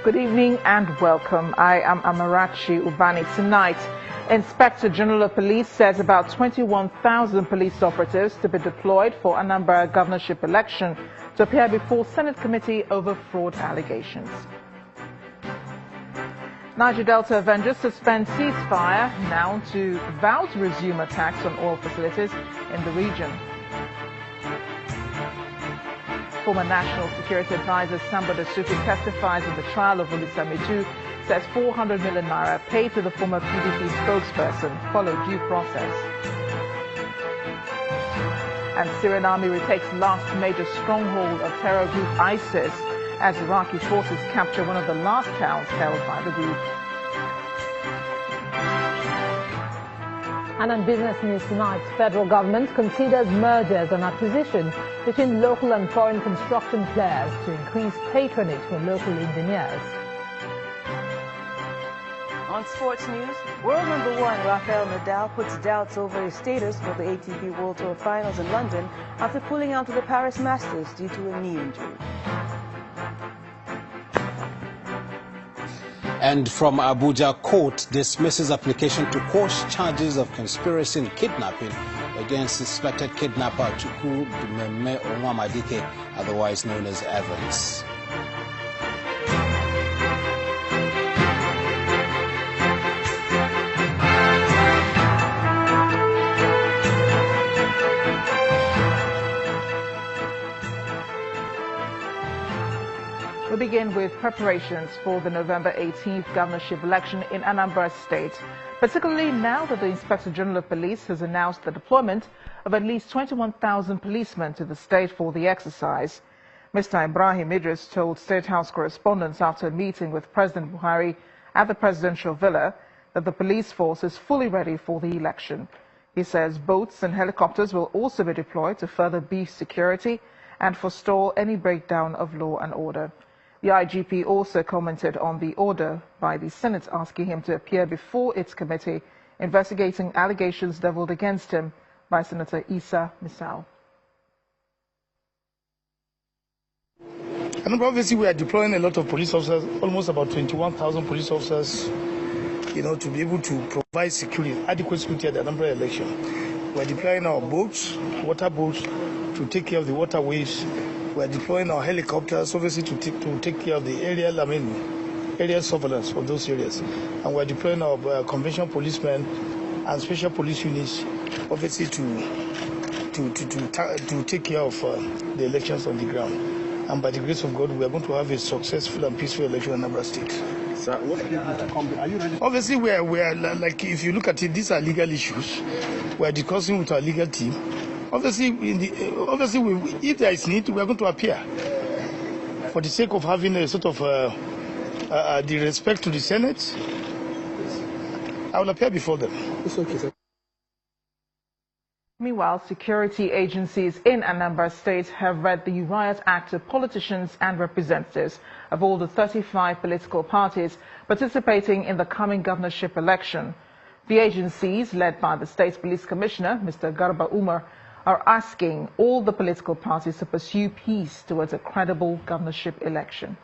Good evening and welcome. I am Amarachi Ubani. Tonight, Inspector General of Police says about 21,000 police operatives to be deployed for Anambra governorship election to appear before Senate committee over fraud allegations. Niger Delta Avengers suspend ceasefire now to vow to resume attacks on oil facilities in the region. Former National Security Advisor Samba Dasuki testifies in the trial of Olisamitu, says 400 million naira paid to the former PDP spokesperson followed due process. And Syrian army retakes last major stronghold of terror group ISIS as Iraqi forces capture one of the last towns held by the group. And on business news tonight, federal government considers mergers and acquisitions between local and foreign construction players to increase patronage for local engineers. On sports news, world number one Rafael Nadal puts doubts over his status for the ATP World Tour Finals in London after pulling out of the Paris Masters due to a knee injury. And from Abuja, court dismisses application to quash charges of conspiracy and kidnapping against suspected kidnapper Chukwu Dumeme Onwamadike, otherwise known as Evans. We begin with preparations for the November 18th governorship election in Anambra State, particularly now that the Inspector General of Police has announced the deployment of at least 21,000 policemen to the state for the exercise. Mr. Ibrahim Idris told State House correspondents after a meeting with President Buhari at the presidential villa that the police force is fully ready for the election. He says boats and helicopters will also be deployed to further beef security and forestall any breakdown of law and order. The IGP also commented on the order by the Senate asking him to appear before its committee investigating allegations leveled against him by Senator Isa Misau. And obviously we are deploying a lot of police officers, almost about 21,000 police officers, to be able to provide security, adequate security at the Anambra election. We are deploying our boats, water boats, to take care of the waterways. We are deploying our helicopters, obviously, to take care of the area surveillance of those areas. And we are deploying our conventional policemen and special police units, obviously, to take care of the elections on the ground. And by the grace of God, we are going to have a successful and peaceful election in Anambra State. Sir, what are you ready? Obviously, we are like, if you look at it, these are legal issues. We are discussing with our legal team. Obviously, if there is need, we are going to appear for the sake of having a sort of the respect to the Senate. I will appear before them. It's okay, sir. Meanwhile, security agencies in Anambra State have read the riot act to politicians and representatives of all the 35 political parties participating in the coming governorship election. The agencies, led by the State's Police Commissioner, Mr. Garba Umar, are asking all the political parties to pursue peace towards a credible governorship election.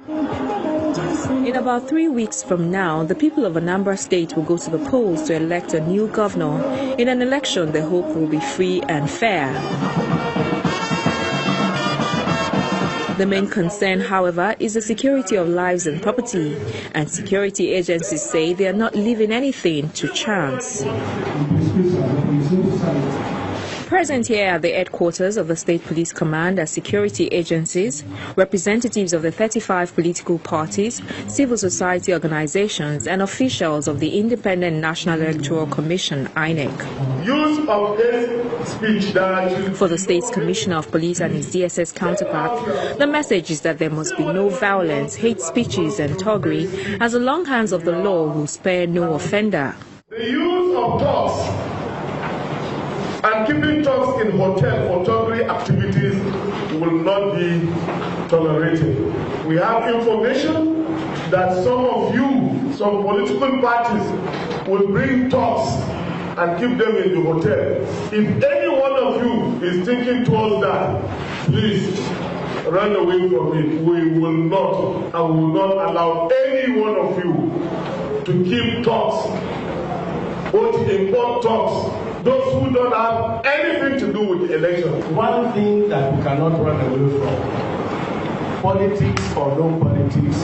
In about 3 weeks from now, the people of Anambra State will go to the polls to elect a new governor in an election they hope will be free and fair. The main concern, however, is the security of lives and property, and security agencies say they are not leaving anything to chance. Present here at the headquarters of the State Police Command are security agencies, representatives of the 35 political parties, civil society organizations, and officials of the Independent National Electoral Commission, INEC. Use of hate speech that For the State's Commissioner of Police and his DSS counterpart, the message is that there must be no violence, hate speeches, and thuggery, as the long hands of the law will spare no offender. the use of dogs and keeping dogs in hotel for thuggery activities will not be tolerated. We have information that some political parties will bring dogs and keep them in the hotel. If any one of you is thinking towards that, please run away from it. We will not, and will not allow any one of you to keep talks, both import talks, those who don't have anything to do with the election. One thing that we cannot run away from, politics or no politics,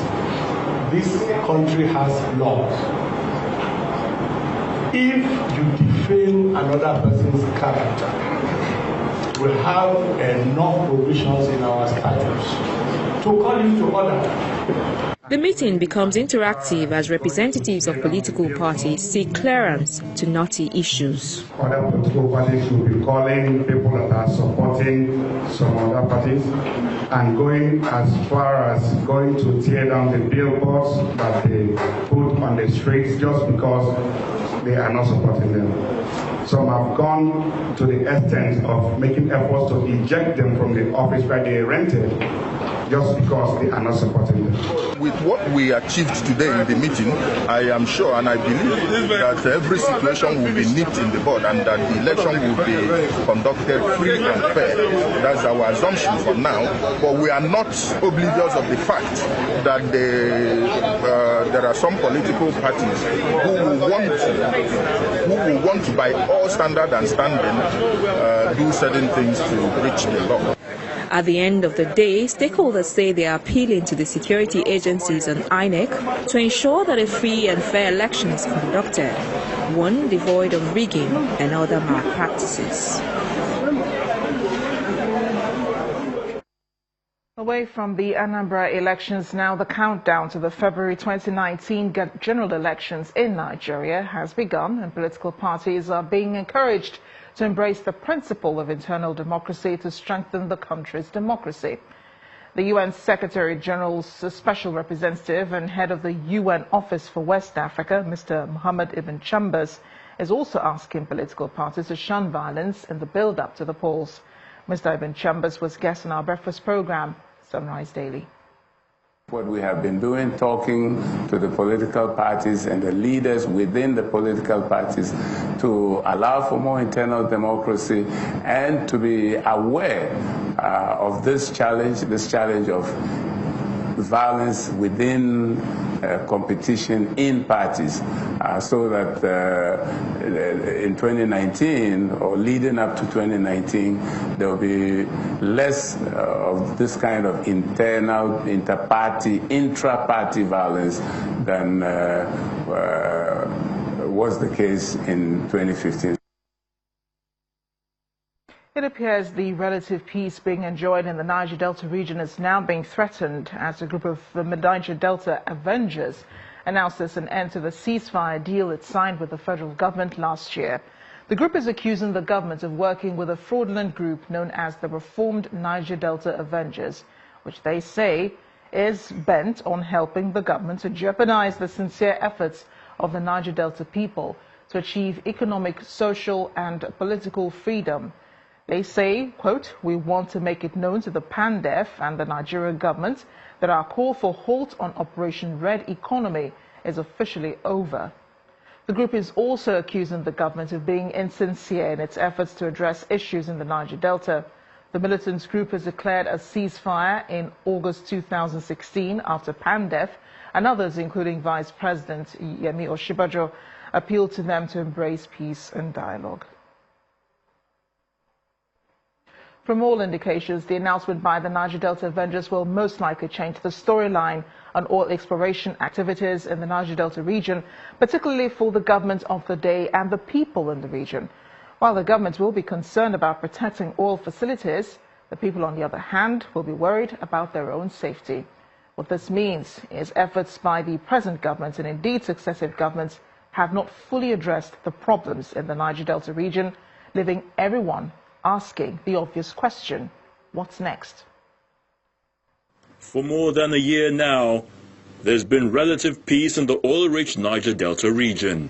this country has laws. If you defame another person's character, we have enough provisions in our statutes to call you to order. The meeting becomes interactive as representatives of political parties seek clearance to knotty issues. Other political parties will be calling people that are supporting some other parties and going as far as going to tear down the billboards that they put on the streets just because they are not supporting them. Some have gone to the extent of making efforts to eject them from the office where they rented just because they are not supporting them. With what we achieved today in the meeting, I am sure and I believe that every situation will be nipped in the bud and that the election will be conducted free and fair. That's our assumption for now. But we are not oblivious of the fact that there are some political parties who will want to, by all standard and standing, do certain things to breach the law. At the end of the day, stakeholders say they are appealing to the security agencies and INEC to ensure that a free and fair election is conducted, one devoid of rigging and other malpractices. Away from the Anambra elections now, the countdown to the February 2019 general elections in Nigeria has begun, and political parties are being encouraged to embrace the principle of internal democracy to strengthen the country's democracy. The UN Secretary General's special representative and head of the UN Office for West Africa, Mr. Mohammed Ibn Chambers, is also asking political parties to shun violence in the build-up to the polls. Mr. Ibn Chambers was guest on our breakfast program, Sunrise Daily. What we have been doing, talking to the political parties and the leaders within the political parties to allow for more internal democracy and to be aware of this challenge of violence within competition in parties, so that in 2019 or leading up to 2019 there will be less of this kind of internal, inter-party, intra-party violence than was the case in 2015. It appears the relative peace being enjoyed in the Niger Delta region is now being threatened as a group of the Niger Delta Avengers announces an end to the ceasefire deal it signed with the federal government last year. The group is accusing the government of working with a fraudulent group known as the Reformed Niger Delta Avengers, which they say is bent on helping the government to jeopardize the sincere efforts of the Niger Delta people to achieve economic, social, and political freedom. They say, quote, "We want to make it known to the PANDEF and the Nigerian government that our call for halt on Operation Red Economy is officially over." The group is also accusing the government of being insincere in its efforts to address issues in the Niger Delta. The militant group has declared a ceasefire in August 2016 after PANDEF and others, including Vice President Yemi Osinbajo, appealed to them to embrace peace and dialogue. From all indications, the announcement by the Niger Delta Avengers will most likely change the storyline on oil exploration activities in the Niger Delta region, particularly for the government of the day and the people in the region. While the government will be concerned about protecting oil facilities, the people, on the other hand, will be worried about their own safety. What this means is efforts by the present government and indeed successive governments have not fully addressed the problems in the Niger Delta region, leaving everyone asking the obvious question, what's next? For more than a year now, there's been relative peace in the oil-rich Niger Delta region.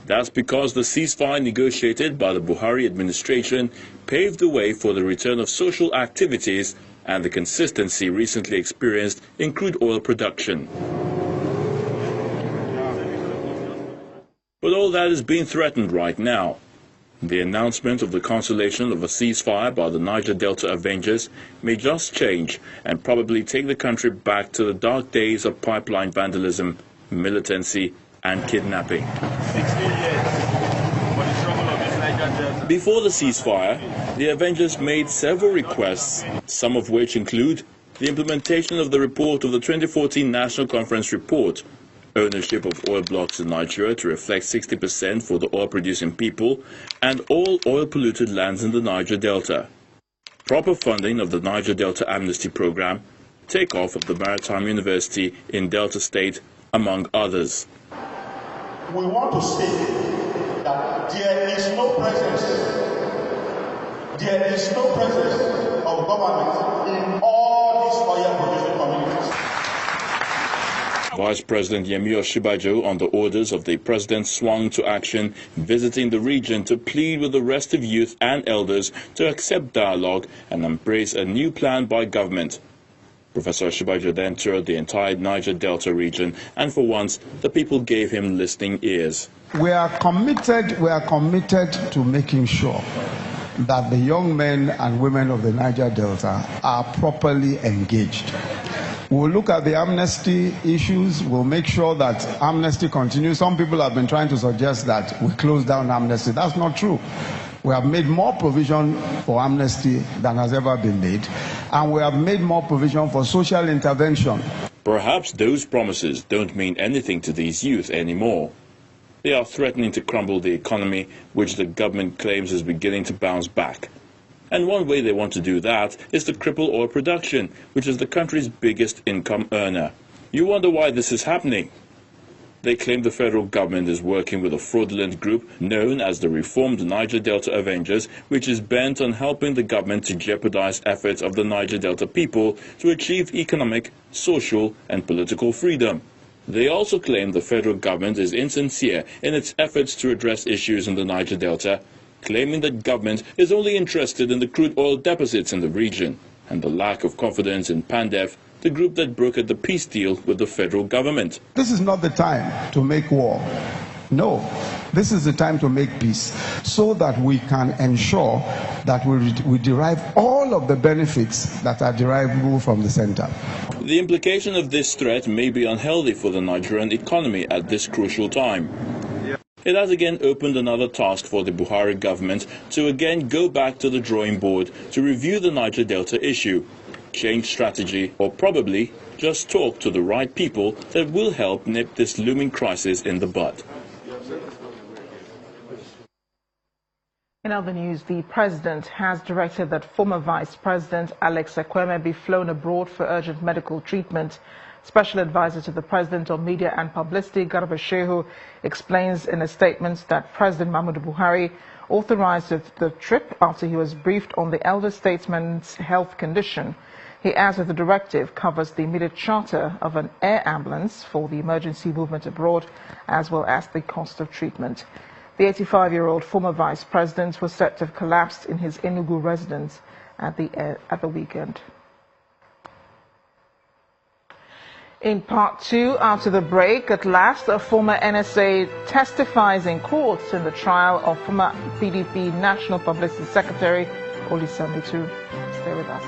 That's because the ceasefire negotiated by the Buhari administration paved the way for the return of social activities and the consistency recently experienced in crude oil production. But all that is being threatened right now. The announcement of the cancellation of a ceasefire by the Niger Delta Avengers may just change and probably take the country back to the dark days of pipeline vandalism, militancy and kidnapping. 16 years for the struggle of this Niger Delta. Before the ceasefire, the Avengers made several requests, some of which include the implementation of the report of the 2014 National Conference report, ownership of oil blocks in Nigeria to reflect 60% for the oil-producing people, and all oil-polluted lands in the Niger Delta. Proper funding of the Niger Delta Amnesty Program, takeoff of the Maritime University in Delta State, among others. We want to say that there is no presence of government in all these oil-producing communities. Vice President Yemi Osinbajo, on the orders of the President, swung to action, visiting the region to plead with the rest of youth and elders to accept dialogue and embrace a new plan by government. Professor Osinbajo then toured the entire Niger Delta region, and for once, the people gave him listening ears. We are committed to making sure that the young men and women of the Niger Delta are properly engaged. We'll look at the amnesty issues. We'll make sure that amnesty continues. Some people have been trying to suggest that we close down amnesty. That's not true. We have made more provision for amnesty than has ever been made, and we have made more provision for social intervention. Perhaps those promises don't mean anything to these youth anymore. They are threatening to crumble the economy, which the government claims is beginning to bounce back. And one way they want to do that is to cripple oil production, which is the country's biggest income earner. You wonder why this is happening. They claim the federal government is working with a fraudulent group known as the Reformed Niger Delta Avengers, which is bent on helping the government to jeopardize efforts of the Niger Delta people to achieve economic, social and political freedom. They also claim the federal government is insincere in its efforts to address issues in the Niger Delta, claiming that government is only interested in the crude oil deposits in the region and the lack of confidence in PANDEF, the group that brokered the peace deal with the federal government. This is not the time to make war. No, this is the time to make peace so that we can ensure that we derive all of the benefits that are derivable from the center. The implication of this threat may be unhealthy for the Nigerian economy at this crucial time. It has again opened another task for the Buhari government to again go back to the drawing board to review the Niger Delta issue, change strategy, or probably just talk to the right people that will help nip this looming crisis in the bud. In other news, the President has directed that former Vice President Alex Ekweme be flown abroad for urgent medical treatment. Special Advisor to the President on Media and Publicity, Garba Shehu, explains in a statement that President Muhammadu Buhari authorized the trip after he was briefed on the elder statesman's health condition. He adds that the directive covers the immediate charter of an air ambulance for the emergency movement abroad, as well as the cost of treatment. The 85-year-old former Vice President was said to have collapsed in his Enugu residence at the weekend. In part two, after the break, at last, a former NSA testifies in court in the trial of former PDP National Publicity Secretary Oli Sanditu. Stay with us.